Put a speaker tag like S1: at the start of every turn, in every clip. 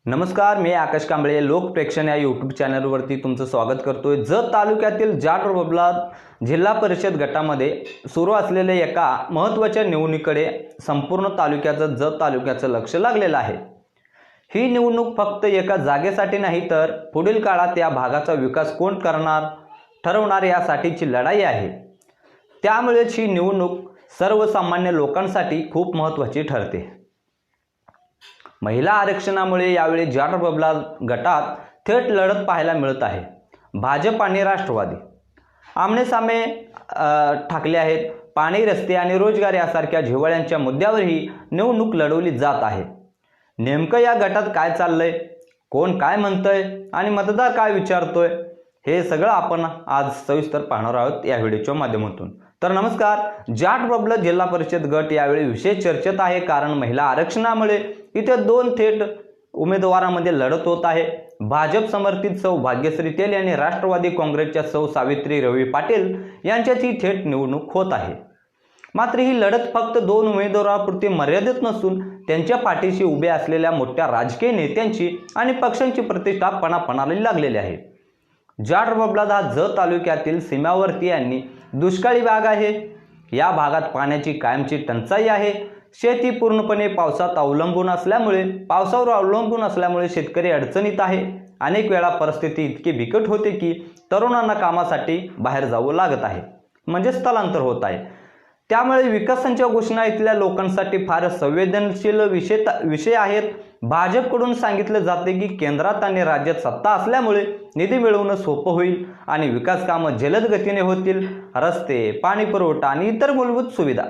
S1: नमस्कार, मी आकाश कांबळे लोकप्रेक्षण या यूट्यूब चॅनलवरती तुमचं स्वागत करतोय। जत तालुक्यातील जाट बबलाद जिल्हा परिषद गटामध्ये सुरू असलेल्या एका महत्त्वाच्या निवडणुकीकडे संपूर्ण तालुक्याचं जत तालुक्याचं लक्ष लागलेलं आहे। ही निवडणूक फक्त एका जागेसाठी नाही तर पुढील काळात या भागाचा विकास कोण करणार ठरवणार यासाठीची लढाई आहे। त्यामुळेच ही निवडणूक सर्वसामान्य लोकांसाठी खूप महत्त्वाची ठरते। महिला आरक्षणामुळे यावेळी जाट बबलाद गटात थेट लढत पाहायला मिळत आहे। भाजप आणि राष्ट्रवादी आमनेसामने ठाकले आहेत। पाणी, रस्ते आणि रोजगार यासारख्या जिव्हाळ्यांच्या मुद्द्यावरही निवडणूक लढवली जात आहे। नेमकं या गटात काय चाललंय, कोण काय म्हणतंय आणि मतदार काय विचारतोय, हे सगळं आपण आज सविस्तर पाहणार आहोत या व्हिडिओच्या माध्यमातून। तर नमस्कार, जाट बबलाद जिल्हा परिषद गट यावेळी विशेष चर्चेत आहे, कारण महिला आरक्षणामुळे इथे दोन थेट उमेदवारांमध्ये लढत होत आहे। भाजप समर्थित सौ भाग्यश्री तेल आणि राष्ट्रवादी काँग्रेसच्या सौ सावित्री रवी पाटील यांच्यात ही थेट निवडणूक होत आहे। मात्र ही लढत फक्त दोन उमेदवारांपुरती मर्यादित नसून त्यांच्या पाठीशी उभे असलेल्या मोठ्या राजकीय नेत्यांची आणि पक्षांची प्रतिष्ठा पणापणाला लागलेली आहे। जाट बबलाद हा जत तालुक्यातील सीमावर्ती आणि दुष्काळी भाग आहे। या भागात पाण्याची कायमची टंचाई आहे। शेती पूर्णपणे पावसावर अवलंबून असल्यामुळे शेतकरी अडचणीत आहे। अनेक वेळा परिस्थिती इतकी बिकट होते की तरुणांना कामासाठी बाहेर जावं लागत आहे, म्हणजे स्थलांतर होत आहे। त्यामुळे विकासाच्या घोषणा इथल्या लोकांसाठी फार संवेदनशील विषय आहेत। भाजपकडून सांगितले जाते की केंद्रात आणि राज्यात सत्ता असल्यामुळे निधी मिळवणं सोपं होईल आणि विकास कामं जलद गतीने होतील। रस्ते, पाणी पुरवठा आणि इतर मूलभूत सुविधा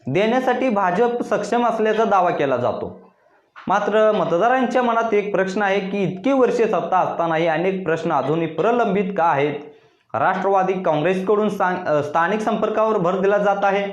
S1: देण्यासाठी भाजप सक्षम असल्याचा दावा केला जातो। मात्र मतदारांच्या मनात एक प्रश्न आहे की इतकी वर्षे सत्ता असतानाही अनेक प्रश्न अजूनही प्रलंबित का आहेत। राष्ट्रवादी काँग्रेसकडून स्थानिक संपर्कावर भर दिला जात आहे।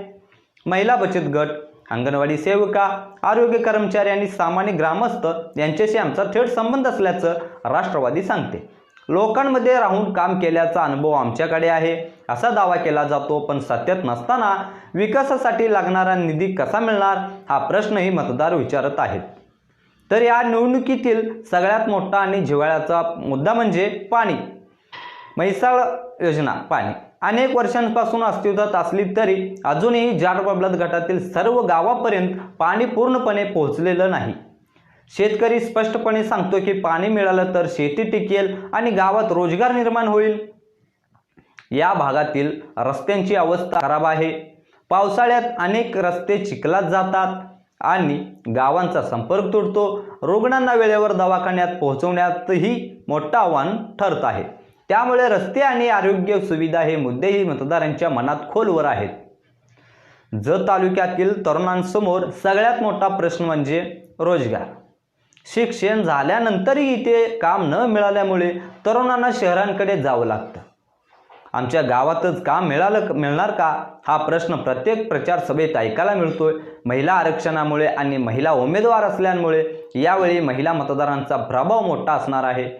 S1: महिला बचत गट, अंगणवाडी सेविका, आरोग्य कर्मचारी आणि सामान्य ग्रामस्थ यांच्याशी आमचा थेट संबंध असल्याचं राष्ट्रवादी सांगते। लोकांमध्ये राहून काम केल्याचा अनुभव आमच्याकडे आहे असा दावा केला जातो, पण सत्तेत नसताना विकासासाठी लागणारा निधी कसा मिळणार हा प्रश्नही मतदार विचारत आहेत। तर या निवडणुकीतील सगळ्यात मोठा आणि जिव्हाळ्याचा मुद्दा म्हणजे पाणी। म्हैसाळ योजना पाणी अनेक वर्षांपासून अस्तित्वात असली तरी अजूनही जाट बबलाद गटातील सर्व गावापर्यंत पाणी पूर्णपणे पोहोचलेलं नाही। शेतकरी स्पष्टपणे सांगतो की पाणी मिळालं तर शेती टिकेल आणि गावात रोजगार निर्माण होईल। या भागातील रस्त्यांची अवस्था खराब आहे। पावसाळ्यात अनेक रस्ते चिखलात जातात आणि गावांचा संपर्क तुटतो। रुग्णांना वेळेवर दवाखान्यात पोहोचवण्यातही मोठं आव्हान ठरत आहे। त्यामुळे रस्ते आणि आरोग्य सुविधा हे मुद्देही मतदारांच्या मनात खोलवर आहेत। जत तालुक्यातील तरुणांसमोर सगळ्यात मोठा प्रश्न म्हणजे रोजगार। शिक्षण झाल्यानंतरही इथे काम न मिळाल्यामुळे तरुणांना शहरांकडे जावं लागतं। आमच्या गावातच काम मिळणार का हा प्रश्न प्रत्येक प्रचार सभेत ऐकायला मिळतोय। महिला आरक्षणामुळे आणि महिला उमेदवार असल्यामुळे यावेळी महिला मतदारांचा प्रभाव मोठा असणार आहे।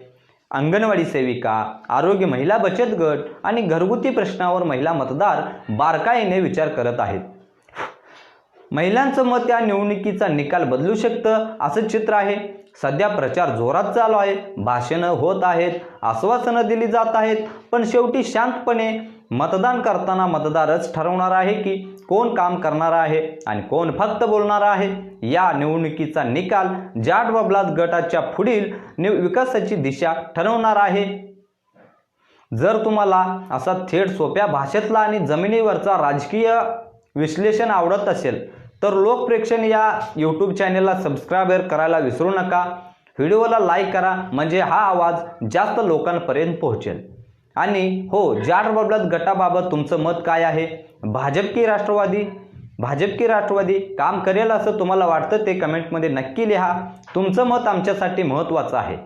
S1: अंगणवाडी सेविका, आरोग्य, महिला बचत गट आणि घरगुती प्रश्नावर महिला मतदार बारकाईने विचार करत आहेत। महिलांचं मत या निवडणुकीचा निकाल बदलू शकतं असं चित्र आहे। सध्या प्रचार जोरात चालू आहे, भाषणं होत आहेत, आश्वासनं दिली जात आहेत, पण शेवटी शांतपणे मतदान करताना मतदारच ठरवणार आहे की कोण काम करणार आहे आणि कोण फक्त बोलणार आहे। या निवडणुकीचा निकाल जाट बबलाद गटाच्या पुढील विकासाची दिशा ठरवणार आहे। जर तुम्हाला असा थेट सोप्या भाषेतला आणि जमिनीवरचा राजकीय विश्लेषण आवडत असेल तर लोकप्रेक्षण या यूट्यूब चॅनलला सबस्क्राईब करायला विसरू नका। व्हिडिओला लाईक करा, म्हणजे हा आवाज जास्त लोकांपर्यंत पोहोचेल। आणि हो, जाट बबलाद गटाबाबत तुमचं मत काय आहे? भाजप की राष्ट्रवादी काम करेल असं तुम्हाला वाटतं ते कमेंटमध्ये नक्की लिहा। तुमचं मत आमच्यासाठी महत्त्वाचं आहे।